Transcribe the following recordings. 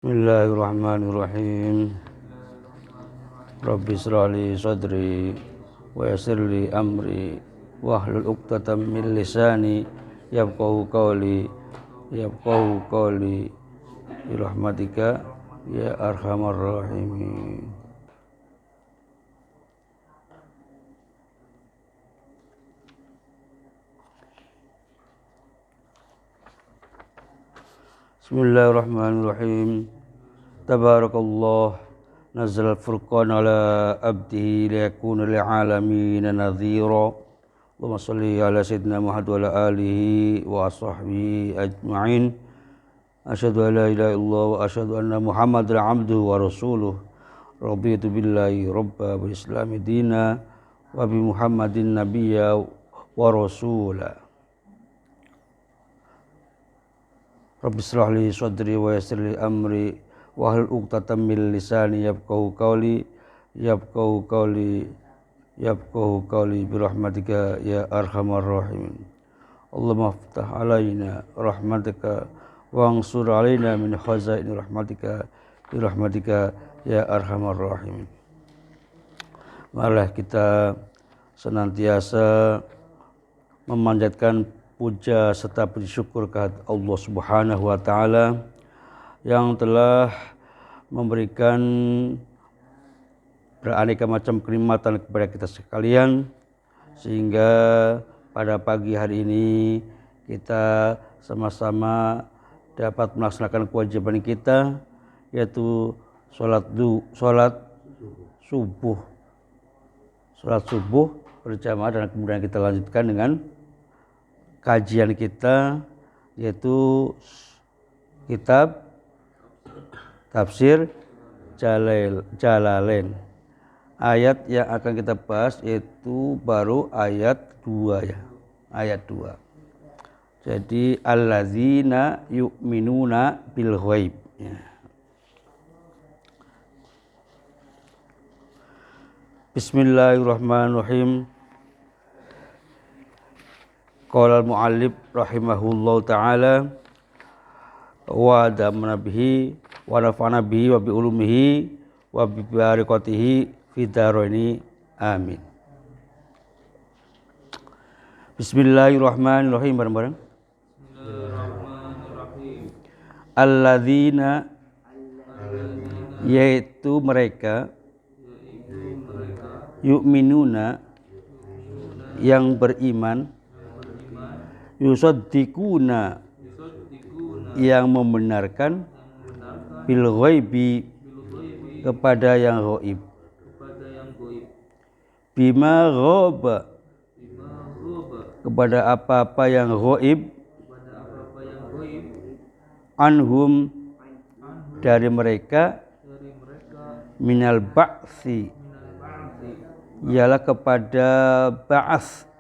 Bismillahirrahmanirrahim. Rabbi israh li sadri wa yassir li amri wahlul 'uqdatam min lisani yafqahu qawli bi rahmatika ya arhamar rahimin. Bismillahirrahmanirrahim. Tabarakallah nazzal al-furqan ala abdihi liyakuna lil alamin nadhira. Allahumma shalli ala sayyidina Muhammad wa ala alihi wa sahbihi ajma'in. Asyhadu an la ilaha illallah wa asyhadu anna Muhammadan abduhu wa rasuluh. Raditu billahi rabba wa islami dina wa bi Muhammadin nabiyya wa rasula. Rabbi israh li sadri wa yassir li amri wahlul 'uqdatam min lisani yafqahu qawli bi rahmatika ya arhamar rahimin. Allahumma iftah alaina rahmataka wansur alaina min khazaini rahmatika bi rahmatika ya arhamar rahimin. Marilah kita senantiasa memanjatkan puja serta puji syukur kehadirat Allah Subhanahu wa taala yang telah memberikan beraneka macam kenikmatan kepada kita sekalian, sehingga pada pagi hari ini kita sama-sama dapat melaksanakan kewajiban kita, yaitu sholat subuh berjamaah, dan kemudian kita lanjutkan dengan kajian kita, yaitu kitab tafsir Jalalain. Ayat yang akan kita bahas yaitu baru ayat 2 ya. Ayat 2. Jadi allazina yu'minuna bil ghaib ya. Bismillahirrahmanirrahim. Qala al-mu'allif rahimahullahu ta'ala wa adamna bihi wa nafa'na bihi wa bi ulumihi wa bi barakatihi fid dharaini amin. Bismillahirrahmanirrahim. Bareng-bareng. Bismillahirrahmanirrahim. Alladzina, yaitu mereka, yu'minuna, yang beriman, yusaddiquna, yang membenarkan, bil ghaibi, kepada yang ghaib, bima ghaba, kepada apa-apa yang ghaib, anhum, dari mereka, minal ba'si, ialah kepada ba'ats,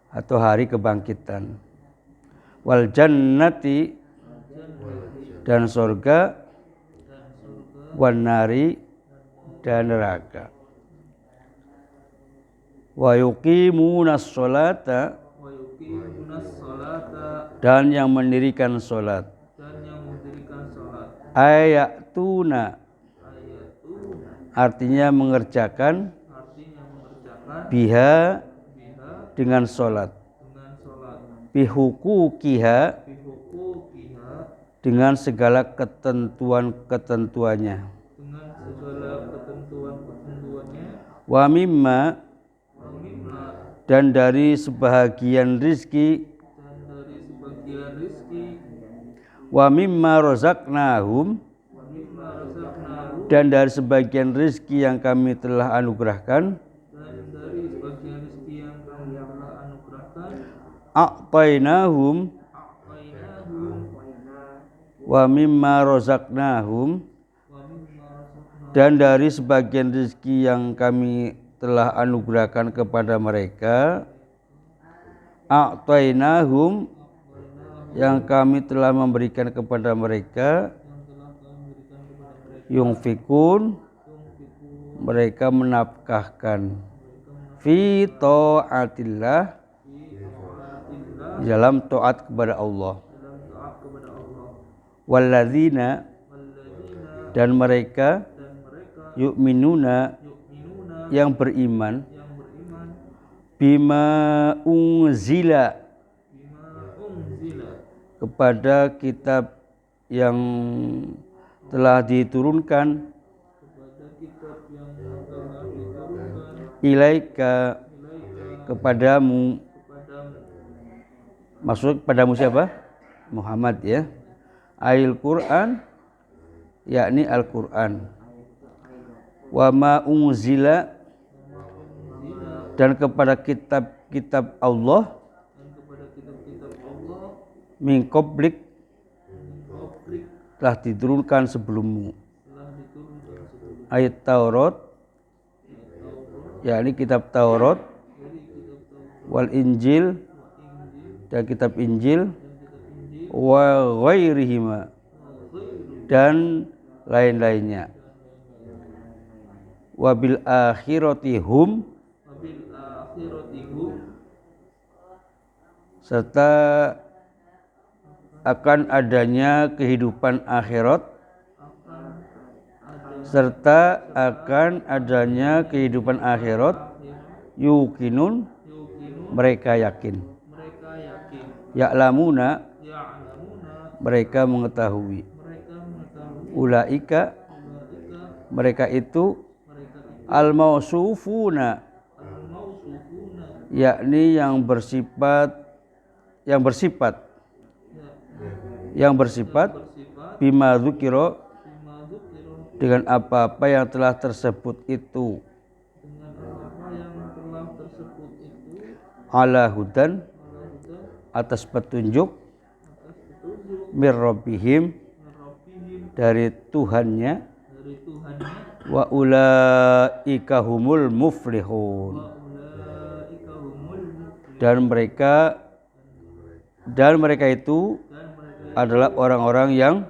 atau hari kebangkitan, wal jannati, dan surga, wan nari, dan neraka, wa yuqimunas sholata, dan yang mendirikan sholat, ayatuna, artinya mengerjakan, biha, dengan sholat, bihuquqiha, dengan segala ketentuan-ketentuannya, wa mimma, dan dari sebahagian rizki, wa mimma razaqnahum, dan dari sebagian rizki yang kami telah anugerahkan, a'tainahum, wa mimma razaqnahum, dan dari sebagian rezeki yang kami telah anugerahkan kepada mereka, a'tainahum, yang kami telah memberikan kepada mereka, yunfikun, mereka menafkahkan, fi ta'atillah, dalam taat kepada Allah. Walladzina, dan mereka yu'minuna, yang beriman, bima unzila, kepada kitab yang telah diturunkan, ilaika, kepadamu. Maksud kepadamu siapa? Muhammad ya. Ail Quran, yakni Al-Quran. Wa ma unzila, dan kepada kitab-kitab Allah, min qablik, telah diturunkan sebelummu. Ayat Taurat, yakni kitab Taurat, wal Injil, dan kitab Injil, wa ghairihima, dan lain-lainnya. Wa bil akhirati hum, serta akan adanya kehidupan akhirat, serta akan adanya kehidupan akhirat, yuqinun, mereka yakin. Ya'lamuna, mereka mengetahui. Ulaika, mereka itu, al-mausufuna, yakni yang bersifat bima dzukira, dengan apa-apa yang telah tersebut itu, ala hudan, atas petunjuk, mir rabbihim, dari Tuhannya, wa ulaika humul muflihun, dan mereka itu adalah orang-orang yang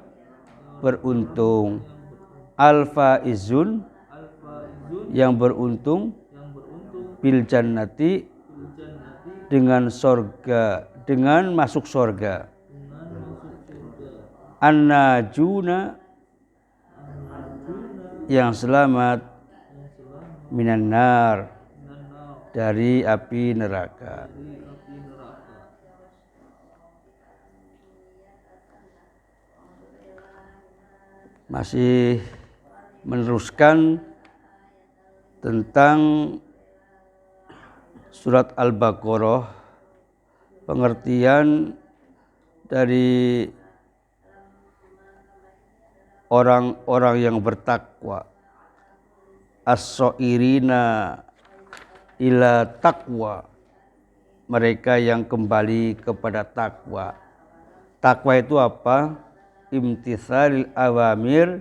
beruntung. Al-faizun, yang beruntung, bil jannati, dengan sorga, dengan masuk sorga. An-najuna, yang selamat, minan nar, dari api neraka. Masih meneruskan tentang surat Al-Baqarah, pengertian dari orang-orang yang bertakwa. As-sairina ila taqwa, mereka yang kembali kepada takwa. Takwa itu apa? Imtitsalil awamir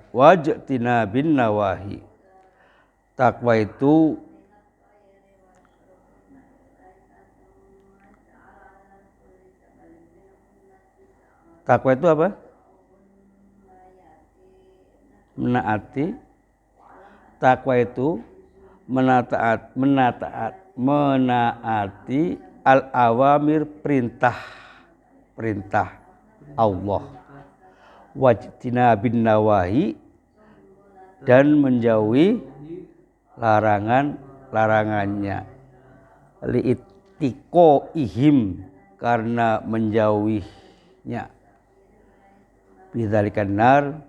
wajtinabin nawahi. Takwa itu apa? Menaati. Takwa itu menaati al-awamir, perintah Allah, wajtinabin nawahi, dan menjauhi larangannya, li'ittiqoihim, karena menjauhinya, bidzalikan nar,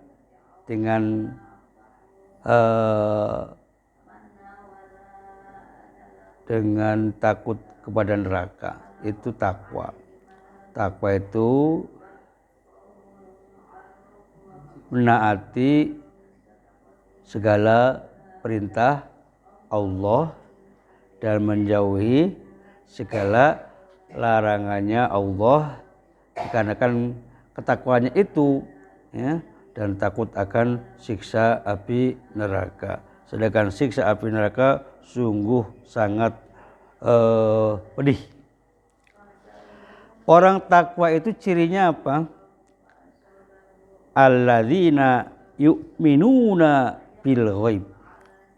dengan takut kepada neraka. Itu takwa. Takwa itu menaati segala perintah Allah dan menjauhi segala larangannya Allah, dikarenakan ketakwaannya itu ya, dan takut akan siksa api neraka. Sedangkan siksa api neraka sungguh sangat pedih. Orang takwa itu cirinya apa? Alladzina yu'minuna bil ghaib.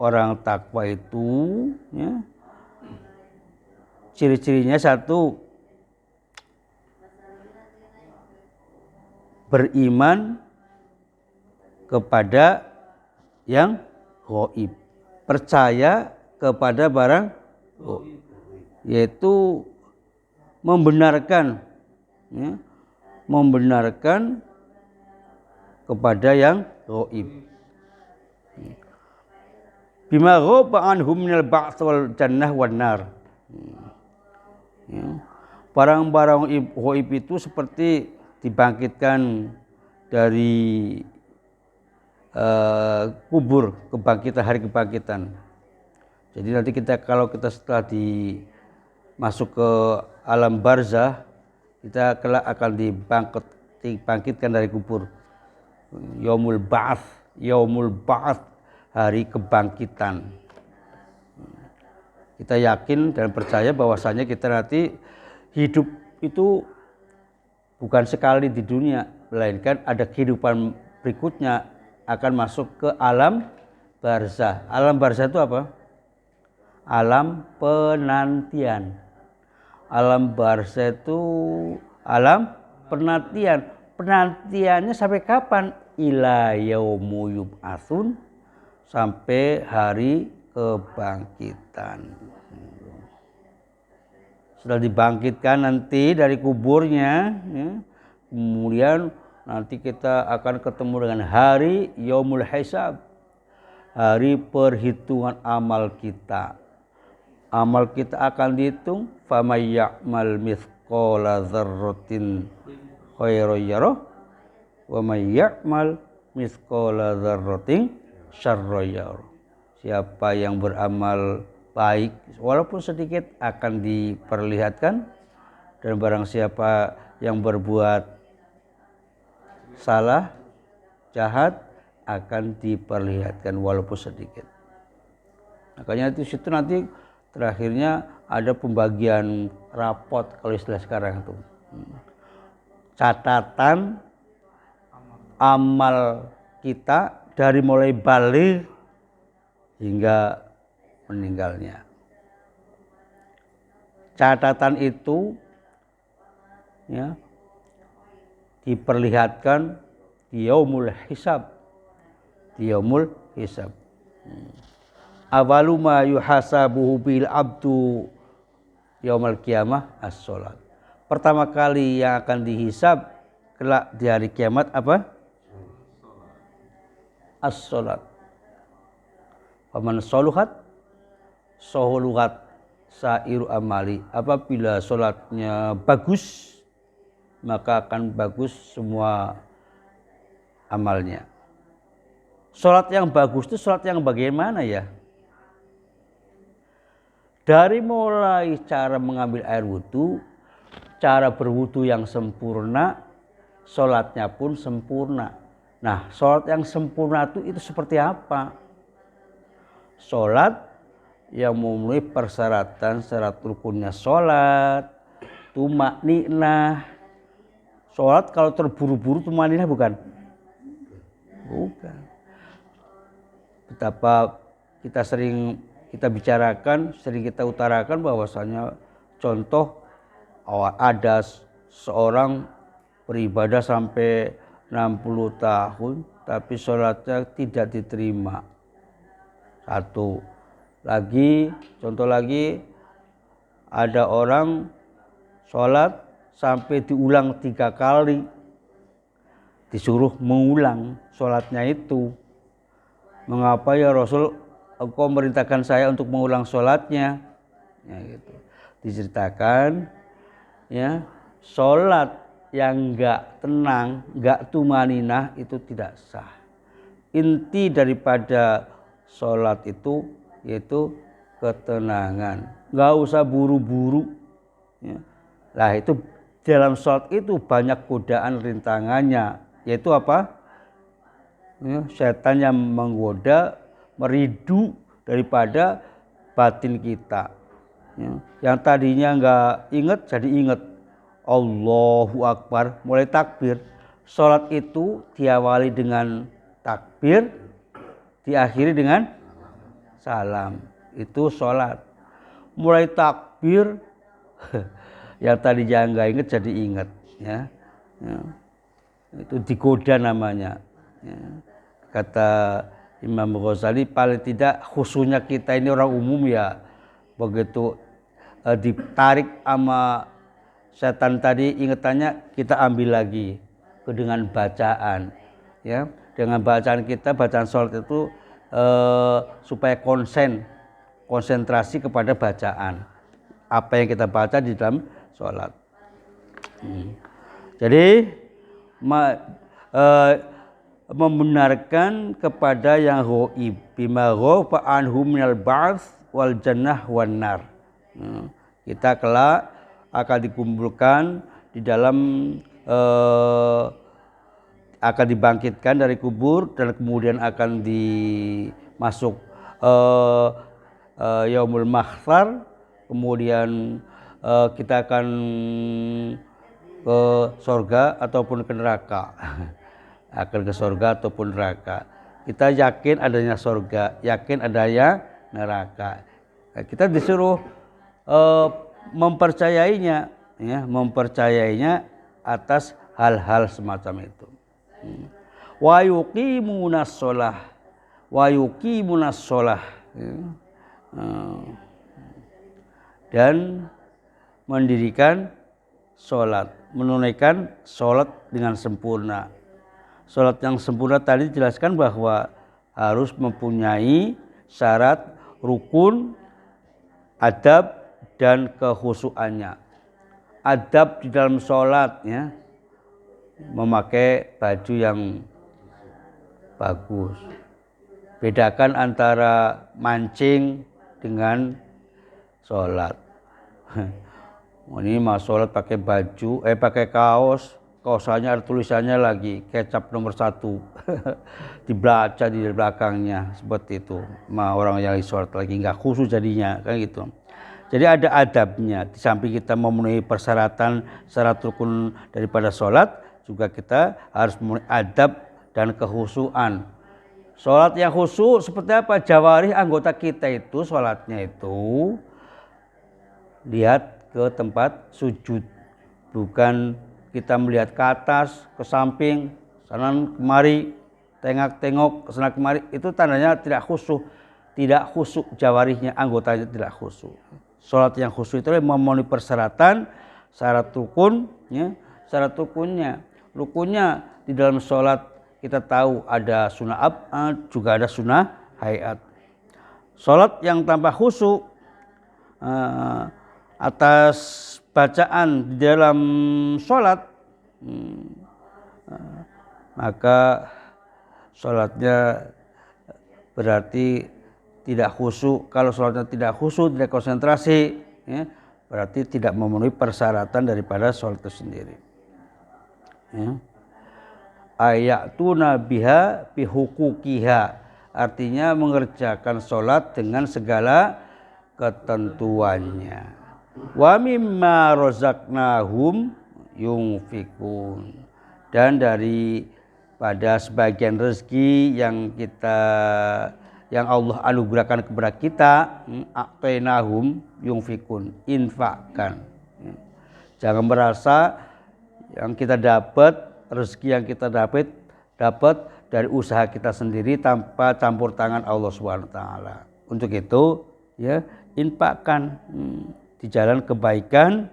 Orang takwa itu ya, ciri-cirinya satu, beriman kepada yang gaib, percaya kepada barang gaib, yaitu membenarkan, ya, membenarkan kepada yang gaib. Bima ghaba anhum minal ba'ts wal jannah wan nar. Ya. Barang-barang gaib itu seperti dibangkitkan dari kubur, kebangkitan, hari kebangkitan. Jadi nanti kalau kita setelah masuk ke alam barzah, kita kelak akan dibangkitkan dari kubur. Yaumul ba'ats, hari kebangkitan. Kita yakin dan percaya bahwasanya kita nanti hidup itu bukan sekali di dunia, melainkan ada kehidupan berikutnya akan masuk ke alam barzah. Alam barzah itu apa? Alam penantian. Alam barzah itu alam penantian. Penantiannya sampai kapan? Ila yaumu yub'atsun, sampai hari kebangkitan. Sudah dibangkitkan nanti dari kuburnya, ya, kemudian nanti kita akan ketemu dengan hari yaumul hisab, hari perhitungan amal kita. Amal kita akan dihitung. Famay ya'mal mithqala dzarratin khairan yarah wa may ya'mal mithqala dzarratin syarran yarah. Siapa yang beramal baik walaupun sedikit akan diperlihatkan, dan barang siapa yang berbuat salah, jahat, akan diperlihatkan walaupun sedikit. Makanya di situ nanti terakhirnya ada pembagian rapot, kalau istilah sekarang itu. Catatan amal kita dari mulai balik hingga meninggalnya. Catatan itu, ya, diperlihatkan di yaumul hisab. Di yaumul hisab. Awalu ma yuhasabuhu bil abdu yaumal qiyamah as-shalat. Pertama kali yang akan dihisab kelak di hari kiamat apa? As-shalat. Faman sholuhat sahuluhat sairu amali. Apabila sholatnya bagus, maka akan bagus semua amalnya. Sholat yang bagus itu sholat yang bagaimana ya? Dari mulai cara mengambil air wudhu, cara berwudhu yang sempurna, sholatnya pun sempurna. Nah, sholat yang sempurna itu seperti apa? Sholat yang memenuhi persyaratan syarat rukunnya sholat, tumakninah. Sholat kalau terburu-buru tumakninah bukan? Bukan. Betapa kita bicarakan, sering kita utarakan bahwasanya contoh ada seorang beribadah sampai 60 tahun tapi sholatnya tidak diterima. Satu. Contoh lagi, ada orang sholat sampai diulang 3 kali, disuruh mengulang sholatnya itu. Mengapa ya Rasul, engkau merintahkan saya untuk mengulang sholatnya? Ya, gitu. Diceritakan, ya, sholat yang enggak tenang, enggak tumaninah itu tidak sah. Inti daripada sholat itu yaitu ketenangan, enggak usah buru-buru. Ya. Nah itu dalam sholat itu banyak godaan rintangannya, yaitu apa? Ya, setan yang menggoda, meridu daripada batin kita. Ya, yang tadinya enggak ingat jadi ingat. Allahu Akbar, mulai takbir. Sholat itu diawali dengan takbir, diakhiri dengan salam. Itu sholat. Mulai takbir Yang tadinya nggak ingat jadi ingat, ya. Ya. Itu digoda namanya. Ya. Kata Imam Ghazali, paling tidak khususnya kita ini orang umum ya, begitu ditarik sama setan tadi ingatannya, kita ambil lagi dengan bacaan, ya. Dengan bacaan kita, bacaan sholat itu supaya konsentrasi kepada bacaan apa yang kita baca di dalam sholat. Jadi membenarkan kepada yang ghaib, bima ghaba anhu minal ba'ts wal jannah wan nar. Kita kelak akan dikumpulkan di dalam akan dibangkitkan dari kubur dan kemudian akan dimasuk yaumul mahsyar. Kemudian kita akan ke surga ataupun ke neraka. Akan ke surga ataupun neraka. Kita yakin adanya surga, yakin adanya neraka. Kita disuruh mempercayainya, ya, mempercayainya atas hal-hal semacam itu. Wa yuqimunas shalah, wa yuqimunas shalah. Dan mendirikan sholat, menunaikan sholat dengan sempurna. Sholat yang sempurna tadi dijelaskan bahwa harus mempunyai syarat rukun, adab, dan kehusuannya. Adab di dalam sholat, ya, memakai baju yang bagus. Bedakan antara mancing dengan sholat. Ini mah sholat pakai baju, pakai kaosannya ada tulisannya lagi kecap nomor 1 dibaca di belakangnya seperti itu. Orang yang sholat lagi nggak khusus jadinya kan gitu. Jadi ada adabnya. Di samping kita memenuhi persyaratan syarat rukun daripada sholat, juga kita harus memenuhi adab dan kehusuan. Sholat yang khusyuk seperti apa? Jawarih anggota kita itu sholatnya itu lihat ke tempat sujud, bukan kita melihat ke atas, ke samping, sana kemari, tengok-tengok ke sana kemari. Itu tandanya tidak khusyuk jawarihnya, anggotanya tidak khusyuk. Salat yang khusyuk itu memenuhi persyaratan, syarat rukun, ya, syarat rukunnya. Rukunnya di dalam salat kita tahu ada sunnah ab'ad, juga ada sunnah hayat. Salat yang tanpa khusyuk atas bacaan di dalam sholat, maka sholatnya berarti tidak khusyuk. Kalau sholatnya tidak khusyuk, tidak konsentrasi, ya, berarti tidak memenuhi persyaratan daripada sholat itu sendiri. Ya. Ayatuna biha bihukukiha, artinya mengerjakan sholat dengan segala ketentuannya. Wa mimma razaqnahum yunfikun, dan pada sebagian rezeki yang Allah anugerahkan kepada kita, a'tainahum yunfikun, infakkan. Jangan merasa yang kita dapat, rezeki yang kita dapat dari usaha kita sendiri tanpa campur tangan Allah Subhanahu wa taala. Untuk itu, ya, infakkan di jalan kebaikan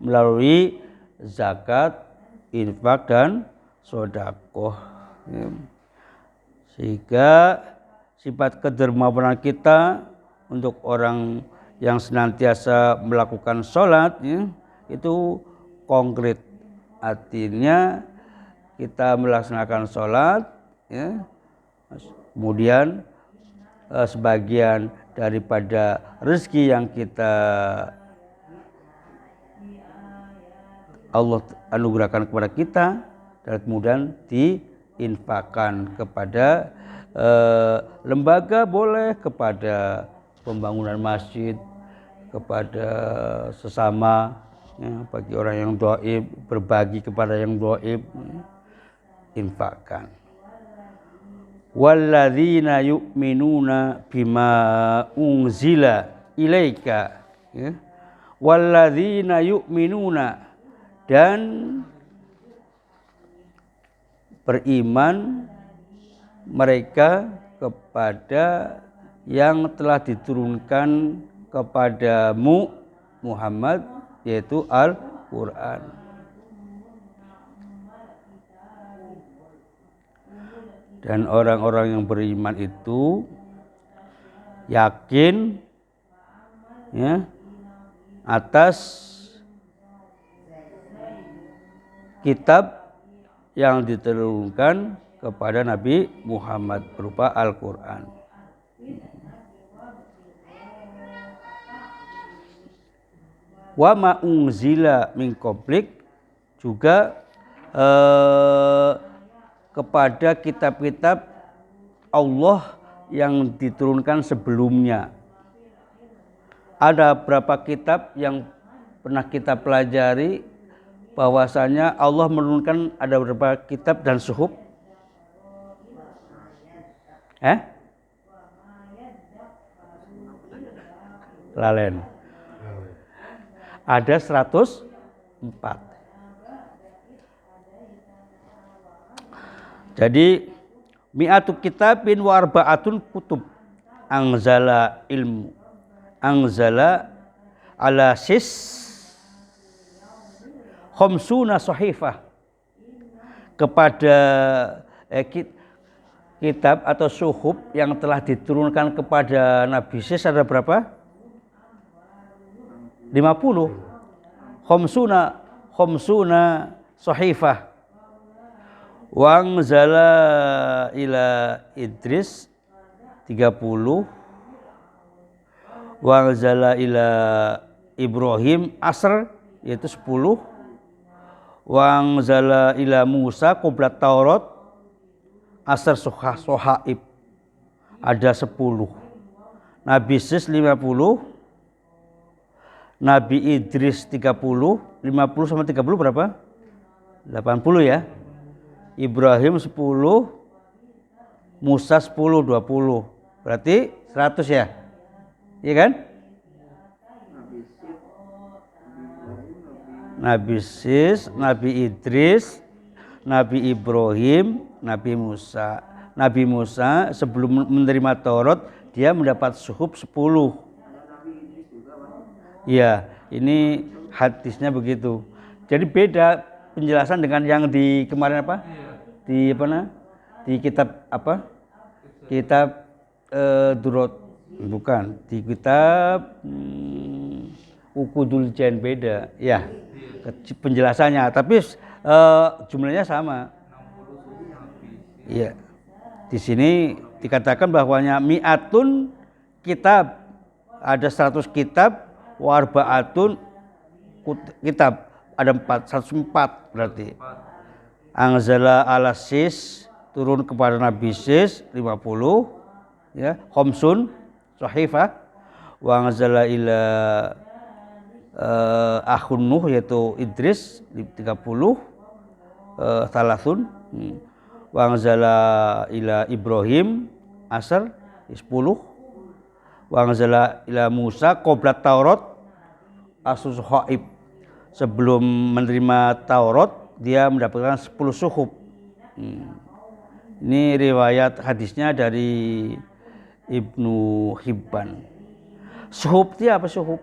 melalui zakat, infak, dan sedekah. Sehingga sifat kedermawanan kita untuk orang yang senantiasa melakukan sholat, ya, itu konkret. Artinya kita melaksanakan sholat, ya, kemudian sebagian daripada rezeki yang Allah anugerahkan kepada kita, dan kemudian diinfakkan kepada lembaga, boleh kepada pembangunan masjid, kepada sesama, ya, bagi orang yang dhaif, berbagi kepada yang dhaif, infakkan. Walladzina yu'minuna bima unzila ilaika, ya, walladzina yu'minuna, dan beriman mereka kepada yang telah diturunkan kepadamu Muhammad, yaitu Al-Quran. Dan orang-orang yang beriman itu yakin ya atas kitab yang diturunkan kepada Nabi Muhammad berupa Al-Quran. Wa ma unzila min qablik, juga kepada kitab-kitab Allah yang diturunkan sebelumnya. Ada berapa kitab yang pernah kita pelajari bahwasanya Allah menurunkan ada beberapa kitab dan suhuf? Lalen. Ada 104. Jadi mi'atu kitabin wa arba'atun kutub anzala ilmu anzala ala sis khamsuna sahifah, kepada kitab atau suhuf yang telah diturunkan kepada Nabi Sis ada berapa? 50. Khamsuna sahifah. Wa anzala ila Idris 30. Wa anzala ila Ibrahim asr, yaitu 10. Wa anzala ila Musa qabla Taurat asr sohaib, ada 10. Nabi Sis 50. Nabi Idris 30. 50 sama 30 berapa? 80 ya. Ibrahim 10, Musa 10, 20. Berarti 100 ya? Iya kan? Nabi Sis, Nabi Idris, Nabi Ibrahim, Nabi Musa. Nabi Musa sebelum menerima Taurat dia mendapat suhuf 10. Ya, ini hadisnya begitu. Jadi beda penjelasan dengan yang di kemarin apa? Di kitab apa? Kitab Durot, bukan. Di kitab Ukudul Jain, beda. Ya, penjelasannya. Tapi jumlahnya sama. Iya. Di sini dikatakan bahwanya mi'atun kitab, ada 100 kitab, warbaatun kitab, ada 104 berarti. Anzala ala Sis, turun kepada Nabi Sis 50 ya, khamsun sahifah. Wa anzala ila akhun Nuh, yaitu Idris 30 salasun. Wa anzala ila Ibrahim asr 10. Wa anzala ila Musa qabla Taurat asus haib, sebelum menerima Taurat dia mendapatkan 10 suhuf. Ini riwayat hadisnya dari Ibnu Hibban. Suhuf itu apa? Suhuf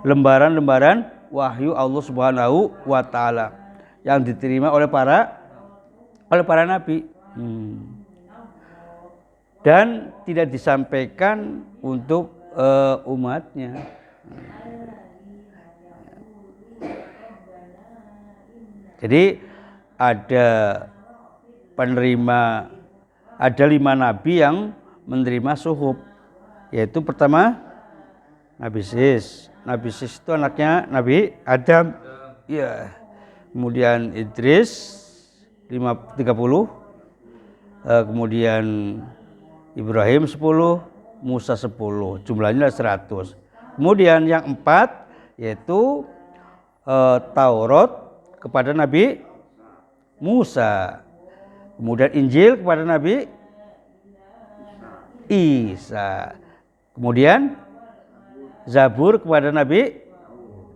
lembaran-lembaran wahyu Allah Subhanahu wa taala yang diterima oleh para nabi. Dan tidak disampaikan untuk umatnya. Jadi ada penerima, ada 5 nabi yang menerima suhuf, yaitu pertama Nabi Sis. Nabi Sis itu anaknya Nabi Adam. Ya. Kemudian Idris 30. Kemudian Ibrahim 10, Musa 10, jumlahnya 100. Kemudian yang 4 yaitu Taurat kepada Nabi Musa. Kemudian Injil kepada Nabi Isa. Kemudian Zabur kepada Nabi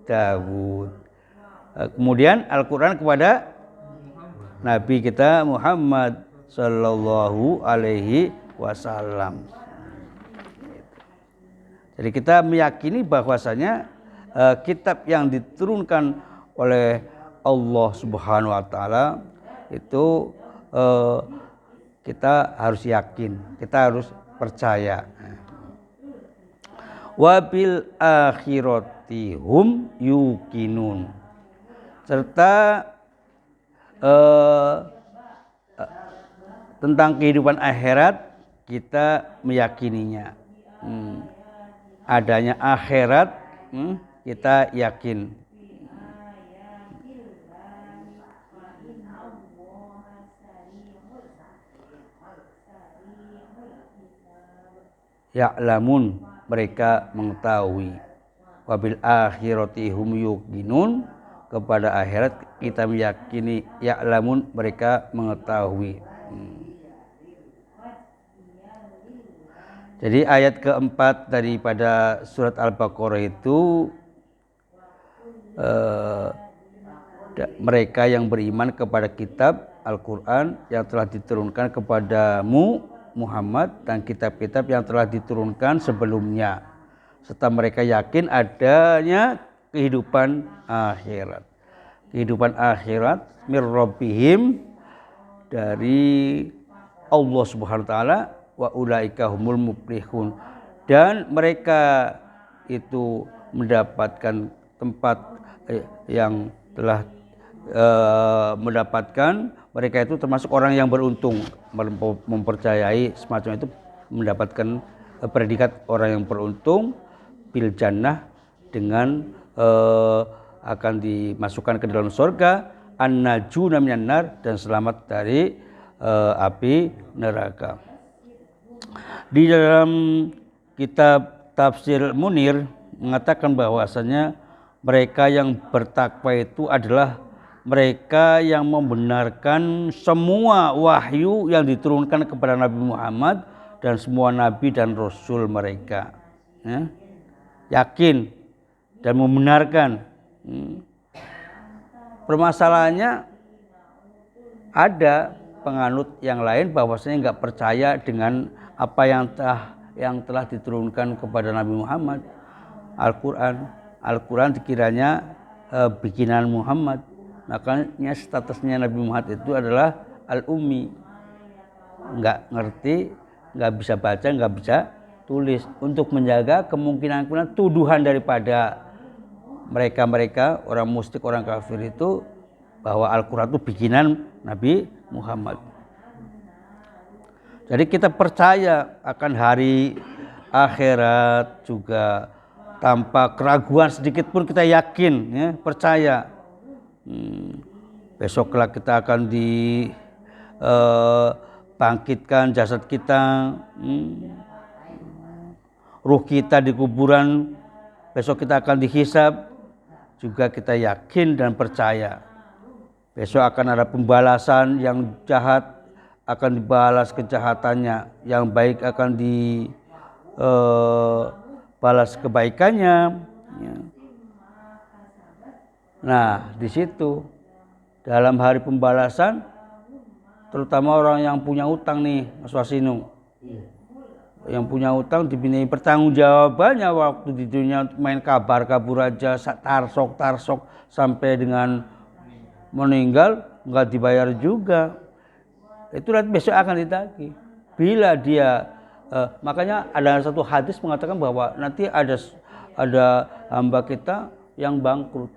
Dawud. Kemudian Al-Quran kepada Nabi kita Muhammad sallallahu alaihi wasallam. Jadi kita meyakini bahwasanya kitab yang diturunkan oleh Allah Subhanahu wa taala itu kita harus yakin, kita harus percaya. Wabil akhirati hum yuqinun. Serta tentang kehidupan akhirat kita meyakininya. Adanya akhirat kita yakin. Ya'lamun, mereka mengetahui. Wabil akhirati hum yuqinun, kepada akhirat kita meyakini. Ya'lamun, mereka mengetahui. Jadi ayat keempat daripada surat Al-Baqarah itu mereka yang beriman kepada kitab Al-Quran yang telah diturunkan kepadamu Muhammad dan kitab-kitab yang telah diturunkan sebelumnya, serta mereka yakin adanya kehidupan akhirat. Kehidupan akhirat mir rabbihim, dari Allah Subhanahu wa taala, wa ulaika humul muflihun, dan mereka itu mendapatkan tempat yang telah mendapatkan, mereka itu termasuk orang yang beruntung. Mempercayai semacam itu mendapatkan predikat orang yang beruntung bil jannah, dengan akan dimasukkan ke dalam surga, an-najuna minan nar, dan selamat dari api neraka. Di dalam kitab Tafsir Munir mengatakan bahwasanya mereka yang bertakwa itu adalah mereka yang membenarkan semua wahyu yang diturunkan kepada Nabi Muhammad dan semua nabi dan rasul mereka. Yakin dan membenarkan. Permasalahannya ada penganut yang lain bahwasanya nggak percaya dengan apa yang telah diturunkan kepada Nabi Muhammad, Al-Quran. Al-Quran dikiranya bikinan Muhammad. Makanya statusnya Nabi Muhammad itu adalah al-ummi, nggak ngerti, nggak bisa baca, nggak bisa tulis, untuk menjaga kemungkinan tuduhan daripada mereka orang musyrik, orang kafir itu, bahwa Al-Quran itu bikinan Nabi Muhammad. Jadi kita percaya akan hari akhirat juga tanpa keraguan sedikit pun, kita yakin, ya, percaya. Besok kelak kita akan dibangkitkan jasad kita, ruh kita di kuburan, besok kita akan dihisab, juga kita yakin dan percaya. Besok akan ada pembalasan, yang jahat akan dibalas kejahatannya, yang baik akan dibalas kebaikannya. Nah, di situ dalam hari pembalasan, terutama orang yang punya utang nih, Mas Wasinu, yang punya utang dimintai pertanggungjawabannya waktu di dunia, main kabur aja, tarsok sampai dengan meninggal nggak dibayar juga. Itu nanti besok akan ditagih. Bila dia makanya ada satu hadis mengatakan bahwa nanti ada hamba kita yang bangkrut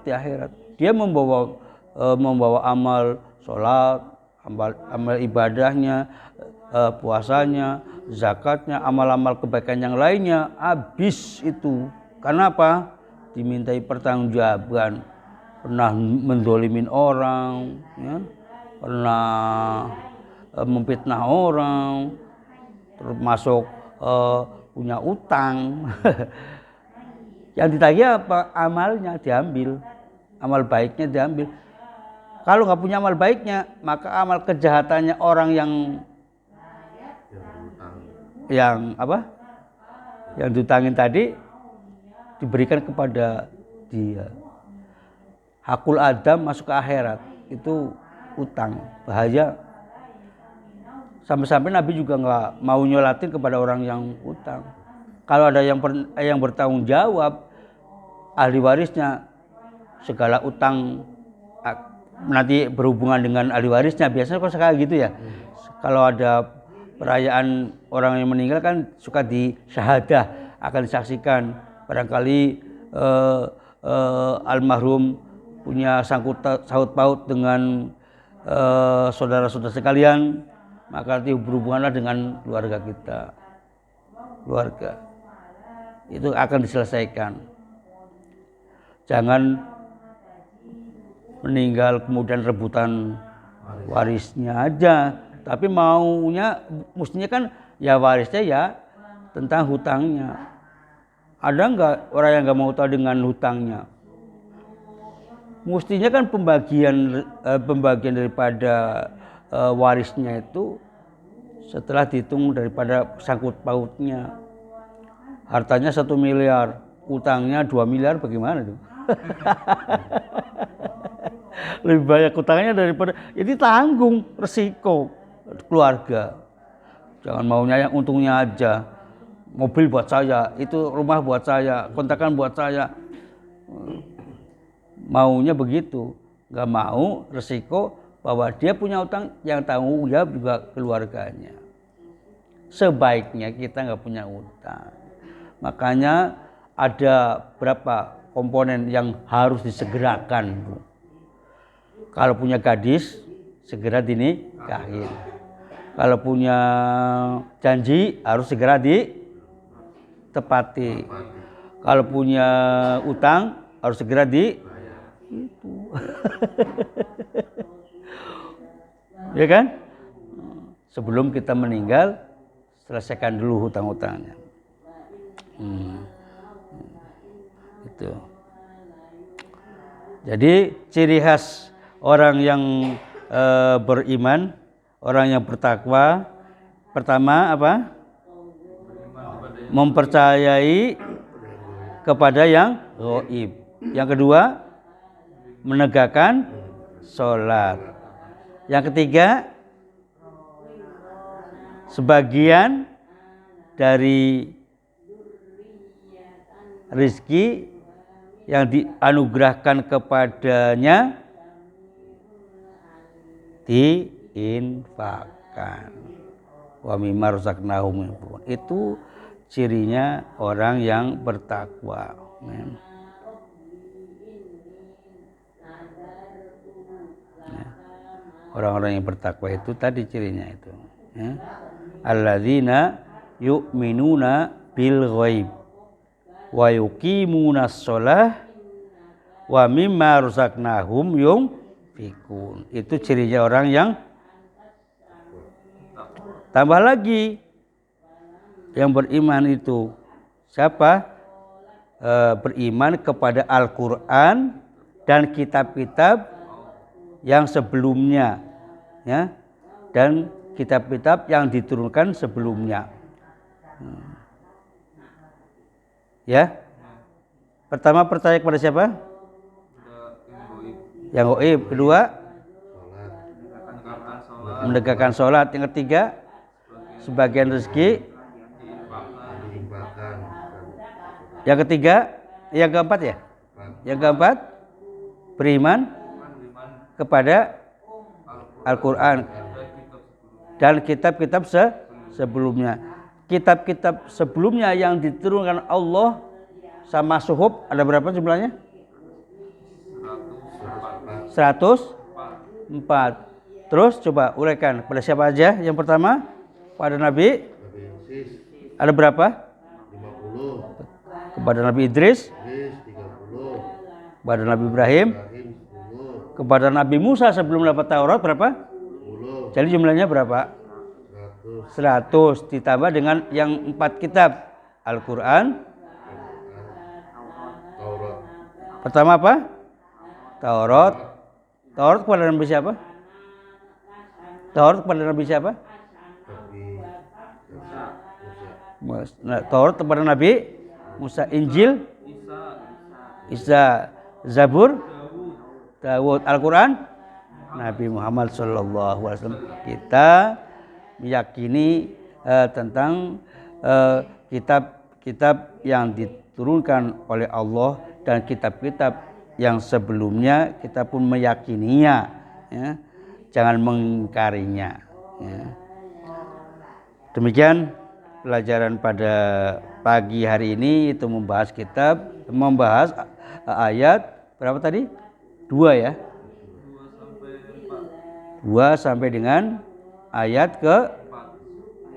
di akhirat. Dia membawa amal sholat, amal ibadahnya, puasanya, zakatnya, amal-amal kebaikan yang lainnya, habis itu. Karena apa? Dimintai pertanggungjawaban. Pernah mendolimin orang, ya? Pernah memfitnah orang, termasuk punya utang. Yang ditagih apa? Amalnya diambil, amal baiknya diambil. Kalau nggak punya amal baiknya, maka amal kejahatannya orang yang apa? Yang diutangin tadi diberikan kepada dia. Hakul Adam masuk ke akhirat. Itu utang, bahaya. Sampai-sampai Nabi juga nggak mau nyolatin kepada orang yang utang. Kalau ada yang bertanggung jawab, ahli warisnya, segala utang nanti berhubungan dengan ahli warisnya. Biasanya kok sekali gitu ya. Kalau ada perayaan orang yang meninggal kan suka disyahadah, akan disaksikan. Barangkali almarhum punya sangkut paut dengan saudara-saudara sekalian, maka nanti berhubunganlah dengan keluarga kita. Keluarga itu akan diselesaikan. Jangan meninggal kemudian rebutan warisnya aja, tapi mestinya kan ya warisnya ya tentang hutangnya. Ada nggak orang yang nggak mau tahu dengan hutangnya? Mestinya kan pembagian daripada warisnya itu setelah dihitung daripada sangkut pautnya. Hartanya 1 miliar, utangnya 2 miliar, bagaimana tuh? Lebih banyak utangnya daripada, jadi tanggung resiko keluarga. Jangan maunya yang untungnya aja. Mobil buat saya, itu rumah buat saya, kontrakan buat saya. Maunya begitu, nggak mau resiko bahwa dia punya utang yang tanggung jawab juga keluarganya. Sebaiknya kita nggak punya utang. Makanya ada berapa komponen yang harus disegerakan, Bu. Kalau punya gadis, segera dinikahin. Kalau punya janji, harus segera ditepati. Kalau punya utang, harus segera itu. Ya kan? Sebelum kita meninggal, selesaikan dulu hutang-hutangnya. Itu. Jadi ciri khas orang yang beriman, orang yang bertakwa, pertama apa? Mempercayai kepada yang gaib. Yang kedua, menegakkan sholat. Yang ketiga, sebagian dari rezeki yang dianugerahkan kepadanya diinfakkan. Wa mimma razaqnahum yunfiqun. Itu cirinya orang yang bertakwa. Orang-orang yang bertakwa itu tadi cirinya itu. Alladzina yu'minuna bil ghaib wa yuqimunas shalah wa mimma razaqnahum yunfiqun. Itu cirinya orang yang tambah lagi yang beriman itu siapa? Beriman kepada Al-Qur'an dan kitab-kitab yang sebelumnya, ya, dan kitab-kitab yang diturunkan sebelumnya. Ya, pertama percaya kepada siapa? Yang gaib. Kedua, menegakkan sholat. Yang ketiga, sebagian rezeki. Yang ketiga, yang keempat ya? Yang keempat, beriman kepada Al-Quran dan kitab-kitab sebelumnya. Kitab-kitab sebelumnya yang diturunkan Allah sama suhuf ada berapa jumlahnya? 104. Terus coba uraikan pada siapa aja? Yang pertama pada Nabi ada berapa? 50. Kepada Nabi Idris 30. Kepada Nabi Ibrahim 10. Kepada Nabi Musa sebelum dapat Taurat berapa? 10. Jadi jumlahnya berapa? 100 ditambah dengan yang 4 kitab Al-Quran. Taurat. Pertama apa? Taurat. Taurat kepada Nabi siapa? Taurat kepada Nabi siapa? Taurat kepada Nabi Musa, Injil Isa, Zabur Dawud, Al-Quran Nabi Muhammad SAW. Kita meyakini tentang kitab-kitab yang diturunkan oleh Allah dan kitab-kitab yang sebelumnya kita pun meyakininya, ya. Jangan mengingkarinya, ya. Demikian pelajaran pada pagi hari ini, itu membahas ayat berapa tadi? 2 ya. 2 sampai dengan ayat ke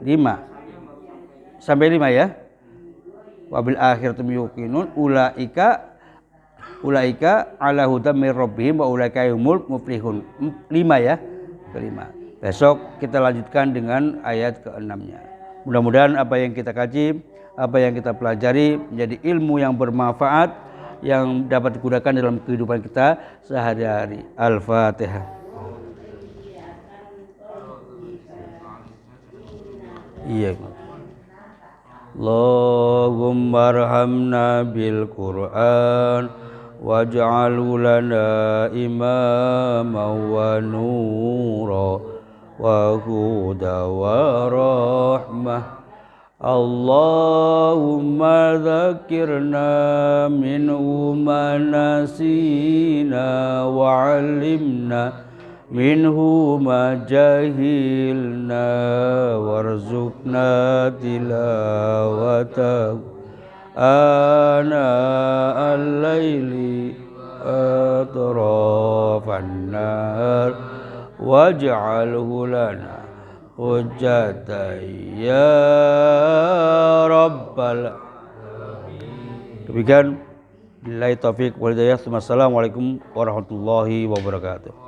5. Sampai 5 ya. Wabil akhiratum yuqinun ulaika ala hudam mir rabbihim wa ulaika humul muflihun. 5 ya. Ke-5. Besok kita lanjutkan dengan ayat ke-6-nya. Mudah-mudahan apa yang kita kaji, apa yang kita pelajari menjadi ilmu yang bermanfaat yang dapat digunakan dalam kehidupan kita sehari-hari. Al-Fatihah. Iya. Allahumma arhamna bil Qur'an waj'alhu lana imaman wa nura wa huda wa rahmah. Allahumma dzakirna minhu ma nasina wa 'allimna minhu ma jahilna warzuqna tilawatahu ana al-laili atrafan nar waj'alhu lana hujjatan ya rabbal alamin. Demikian billahi taufik wal hidayah. Wassalamualaikum warahmatullahi wabarakatuh.